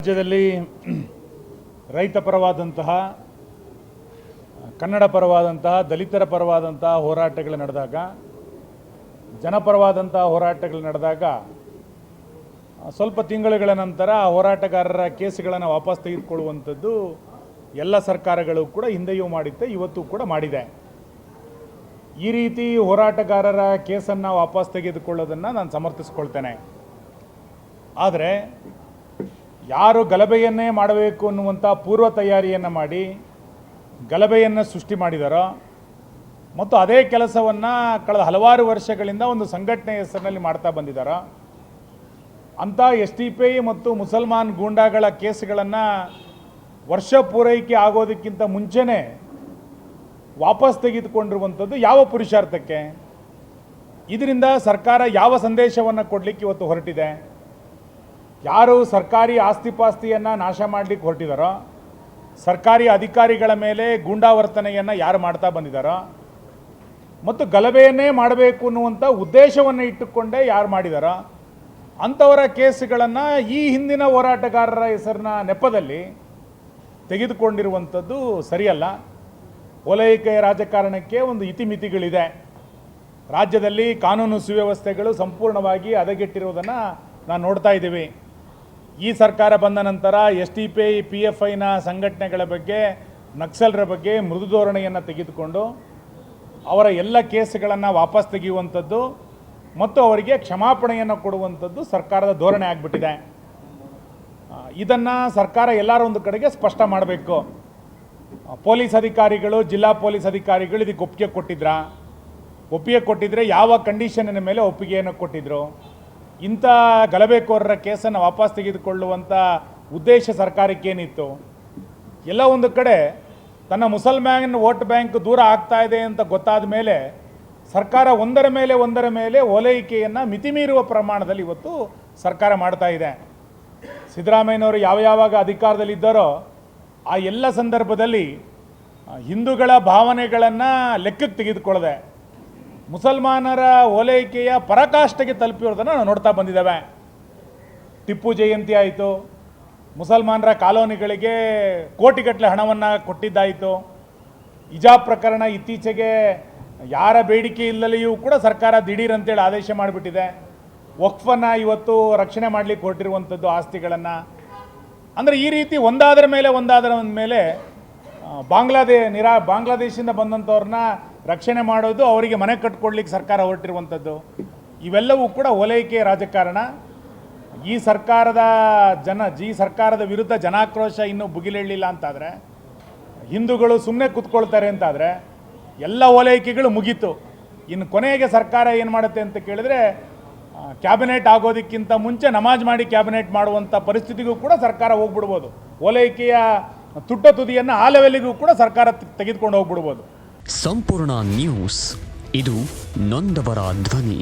ರಾಜ್ಯದಲ್ಲಿ ರೈತ ಪರವಾದಂತಹ, ಕನ್ನಡ ಪರವಾದಂತಹ, ದಲಿತರ ಪರವಾದಂತಹ ಹೋರಾಟಗಳು ನಡೆದಾಗ, ಜನಪರವಾದಂತಹ ಹೋರಾಟಗಳು ನಡೆದಾಗ ಸ್ವಲ್ಪ ತಿಂಗಳುಗಳ ನಂತರ ಆ ಹೋರಾಟಗಾರರ ಕೇಸುಗಳನ್ನು ವಾಪಸ್ ತೆಗೆದುಕೊಳ್ಳುವಂಥದ್ದು ಎಲ್ಲ ಸರ್ಕಾರಗಳು ಕೂಡ ಹಿಂದೆಯೂ ಮಾಡಿತ್ತೆ, ಇವತ್ತು ಕೂಡ ಮಾಡಿದೆ. ಈ ರೀತಿ ಹೋರಾಟಗಾರರ ಕೇಸನ್ನು ವಾಪಸ್ ತೆಗೆದುಕೊಳ್ಳೋದನ್ನು ನಾನು ಸಮರ್ಥಿಸ್ಕೊಳ್ತೇನೆ. ಆದರೆ ಯಾರು ಗಲಭೆಯನ್ನೇ ಮಾಡಬೇಕು ಅನ್ನುವಂಥ ಪೂರ್ವ ತಯಾರಿಯನ್ನು ಮಾಡಿ ಗಲಭೆಯನ್ನು ಸೃಷ್ಟಿ ಮಾಡಿದಾರೋ ಮತ್ತು ಅದೇ ಕೆಲಸವನ್ನು ಕಳೆದ ಹಲವಾರು ವರ್ಷಗಳಿಂದ ಒಂದು ಸಂಘಟನೆ ಹೆಸರಿನಲ್ಲಿ ಮಾಡ್ತಾ ಬಂದಿದ್ದಾರೋ ಅಂಥ SDPI ಮತ್ತು ಮುಸಲ್ಮಾನ್ ಗೂಂಡಾಗಳ ಕೇಸುಗಳನ್ನು ವರ್ಷ ಪೂರೈಕೆ ಆಗೋದಕ್ಕಿಂತ ಮುಂಚೆನೇ ವಾಪಸ್ ತೆಗೆದುಕೊಂಡಿರುವಂಥದ್ದು ಯಾವ ಪುರುಷಾರ್ಥಕ್ಕೆ? ಇದರಿಂದ ಸರ್ಕಾರ ಯಾವ ಸಂದೇಶವನ್ನು ಕೊಡಲಿಕ್ಕೆ ಇವತ್ತು ಹೊರಟಿದೆ? ಯಾರು ಸರ್ಕಾರಿ ಆಸ್ತಿಪಾಸ್ತಿಯನ್ನು ನಾಶ ಮಾಡಲಿಕ್ಕೆ ಹೊರಟಿದ್ದಾರೋ, ಸರ್ಕಾರಿ ಅಧಿಕಾರಿಗಳ ಮೇಲೆ ಗೂಂಡಾವರ್ತನೆಯನ್ನು ಯಾರು ಮಾಡ್ತಾ ಬಂದಿದ್ದಾರೋ ಮತ್ತು ಗಲಭೆಯನ್ನೇ ಮಾಡಬೇಕು ಅನ್ನುವಂಥ ಉದ್ದೇಶವನ್ನು ಇಟ್ಟುಕೊಂಡೇ ಯಾರು ಮಾಡಿದಾರೋ ಅಂಥವರ ಕೇಸುಗಳನ್ನು ಈ ಹಿಂದಿನ ಹೋರಾಟಗಾರರ ಹೆಸರಿನ ನೆಪದಲ್ಲಿ ತೆಗೆದುಕೊಂಡಿರುವಂಥದ್ದು ಸರಿಯಲ್ಲ. ಓಲೈಕೆಯ ರಾಜಕಾರಣಕ್ಕೆ ಒಂದು ಇತಿಮಿತಿಗಳಿದೆ. ರಾಜ್ಯದಲ್ಲಿ ಕಾನೂನು ಸುವ್ಯವಸ್ಥೆಗಳು ಸಂಪೂರ್ಣವಾಗಿ ಹದಗೆಟ್ಟಿರುವುದನ್ನು ನಾನು ನೋಡ್ತಾ ಇದ್ದೀವಿ. ಈ ಸರ್ಕಾರ ಬಂದ ನಂತರ SDPI PFIನ ಸಂಘಟನೆಗಳ ಬಗ್ಗೆ, ನಕ್ಸಲರ ಬಗ್ಗೆ ಮೃದು ಧೋರಣೆಯನ್ನು ತೆಗೆದುಕೊಂಡು ಅವರ ಎಲ್ಲ ಕೇಸುಗಳನ್ನು ವಾಪಸ್ ತೆಗೆಯುವಂಥದ್ದು ಮತ್ತು ಅವರಿಗೆ ಕ್ಷಮಾಪಣೆಯನ್ನು ಕೊಡುವಂಥದ್ದು ಸರ್ಕಾರದ ಧೋರಣೆ ಆಗಿಬಿಟ್ಟಿದೆ. ಇದನ್ನು ಸರ್ಕಾರ ಎಲ್ಲರೂ ಒಂದು ಕಡೆಗೆ ಸ್ಪಷ್ಟ ಮಾಡಬೇಕು. ಪೊಲೀಸ್ ಅಧಿಕಾರಿಗಳು, ಜಿಲ್ಲಾ ಪೊಲೀಸ್ ಅಧಿಕಾರಿಗಳು ಇದಕ್ಕೆ ಒಪ್ಪಿಗೆ ಕೊಟ್ಟಿದ್ರಾ? ಒಪ್ಪಿಗೆ ಕೊಟ್ಟಿದ್ರೆ ಯಾವ ಕಂಡೀಷನ್ನಿನ ಮೇಲೆ ಒಪ್ಪಿಗೆಯನ್ನು ಕೊಟ್ಟಿದ್ರು? ಇಂಥ ಗಲಭೆಕೋರರ ಕೇಸನ್ನು ವಾಪಸ್ ತೆಗೆದುಕೊಳ್ಳುವಂಥ ಉದ್ದೇಶ ಸರ್ಕಾರಕ್ಕೇನಿತ್ತು? ಎಲ್ಲ ಒಂದು ಕಡೆ ತನ್ನ ಮುಸಲ್ಮಾನ್ ವೋಟ್ ಬ್ಯಾಂಕ್ ದೂರ ಆಗ್ತಾ ಇದೆ ಅಂತ ಗೊತ್ತಾದ ಮೇಲೆ ಸರ್ಕಾರ ಒಂದರ ಮೇಲೆ ಓಲೈಕೆಯನ್ನು ಮಿತಿಮೀರುವ ಪ್ರಮಾಣದಲ್ಲಿ ಇವತ್ತು ಸರ್ಕಾರ ಮಾಡ್ತಾ ಇದೆ. ಸಿದ್ದರಾಮಯ್ಯನವರು ಯಾವಾಗ ಅಧಿಕಾರದಲ್ಲಿದ್ದಾರೋ ಆ ಎಲ್ಲ ಸಂದರ್ಭದಲ್ಲಿ ಹಿಂದೂಗಳ ಭಾವನೆಗಳನ್ನು ಲೆಕ್ಕಕ್ಕೆ ತೆಗೆದುಕೊಳ್ಳದೆ ಮುಸಲ್ಮಾನರ ಓಲೈಕೆಯ ಪರಾಕಾಷ್ಠೆಗೆ ತಲುಪಿರೋದನ್ನು ನಾವು ನೋಡ್ತಾ ಬಂದಿದ್ದೇವೆ. ಟಿಪ್ಪು ಜಯಂತಿ ಆಯಿತು, ಮುಸಲ್ಮಾನರ ಕಾಲೋನಿಗಳಿಗೆ ಕೋಟಿಗಟ್ಟಲೆ ಹಣವನ್ನು ಕೊಟ್ಟಿದ್ದಾಯಿತು. ಹಿಜಾಬ್ ಪ್ರಕರಣ ಇತ್ತೀಚೆಗೆ ಯಾರ ಬೇಡಿಕೆ ಇಲ್ಲದೆಯೂ ಕೂಡ ಸರ್ಕಾರ ದಿಢೀರ್ ಅಂತೇಳಿ ಆದೇಶ ಮಾಡಿಬಿಟ್ಟಿದೆ. ವಕ್ಫನ್ನು ಇವತ್ತು ರಕ್ಷಣೆ ಮಾಡಲಿಕ್ಕೆ ಹೊರಟಿರುವಂಥದ್ದು ಆಸ್ತಿಗಳನ್ನು. ಅಂದರೆ ಈ ರೀತಿ ಒಂದಾದರ ಮೇಲೆ ಬಾಂಗ್ಲಾದೇಶದಿಂದ ಬಂದಂಥವ್ರನ್ನ ರಕ್ಷಣೆ ಮಾಡೋದು, ಅವರಿಗೆ ಮನೆ ಕಟ್ಕೊಡ್ಲಿಕ್ಕೆ ಸರ್ಕಾರ ಹೊರಟಿರುವಂಥದ್ದು, ಇವೆಲ್ಲವೂ ಕೂಡ ಓಲೈಕೆ ರಾಜಕಾರಣ. ಈ ಸರ್ಕಾರದ ವಿರುದ್ಧ ಜನಾಕ್ರೋಶ ಇನ್ನೂ ಭುಗಿಲೇಳಲಿಲ್ಲ ಅಂತಾದರೆ, ಹಿಂದೂಗಳು ಸುಮ್ಮನೆ ಕೂತ್ಕೊಳ್ತಾರೆ ಅಂತಾದರೆ ಎಲ್ಲ ಓಲೈಕೆಗಳು ಮುಗೀತು. ಇನ್ನು ಕೊನೆಗೆ ಸರ್ಕಾರ ಏನು ಮಾಡುತ್ತೆ ಅಂತ ಕೇಳಿದ್ರೆ, ಕ್ಯಾಬಿನೆಟ್ ಆಗೋದಕ್ಕಿಂತ ಮುಂಚೆ ನಮಾಜ್ ಮಾಡಿ ಕ್ಯಾಬಿನೆಟ್ ಮಾಡುವಂಥ ಪರಿಸ್ಥಿತಿಗೂ ಕೂಡ ಸರ್ಕಾರ ಹೋಗ್ಬಿಡ್ಬೋದು. ಓಲೈಕೆಯ ತುದಿಯನ್ನು ಆ ಲೆವೆಲ್ಗೂ ಕೂಡ ಸರ್ಕಾರ ತೆಗೆದುಕೊಂಡು ಹೋಗ್ಬಿಡ್ಬೋದು. ಸಂಪೂರ್ಣ ನ್ಯೂಸ್, ಇದು ನೊಂದವರ ಧ್ವನಿ.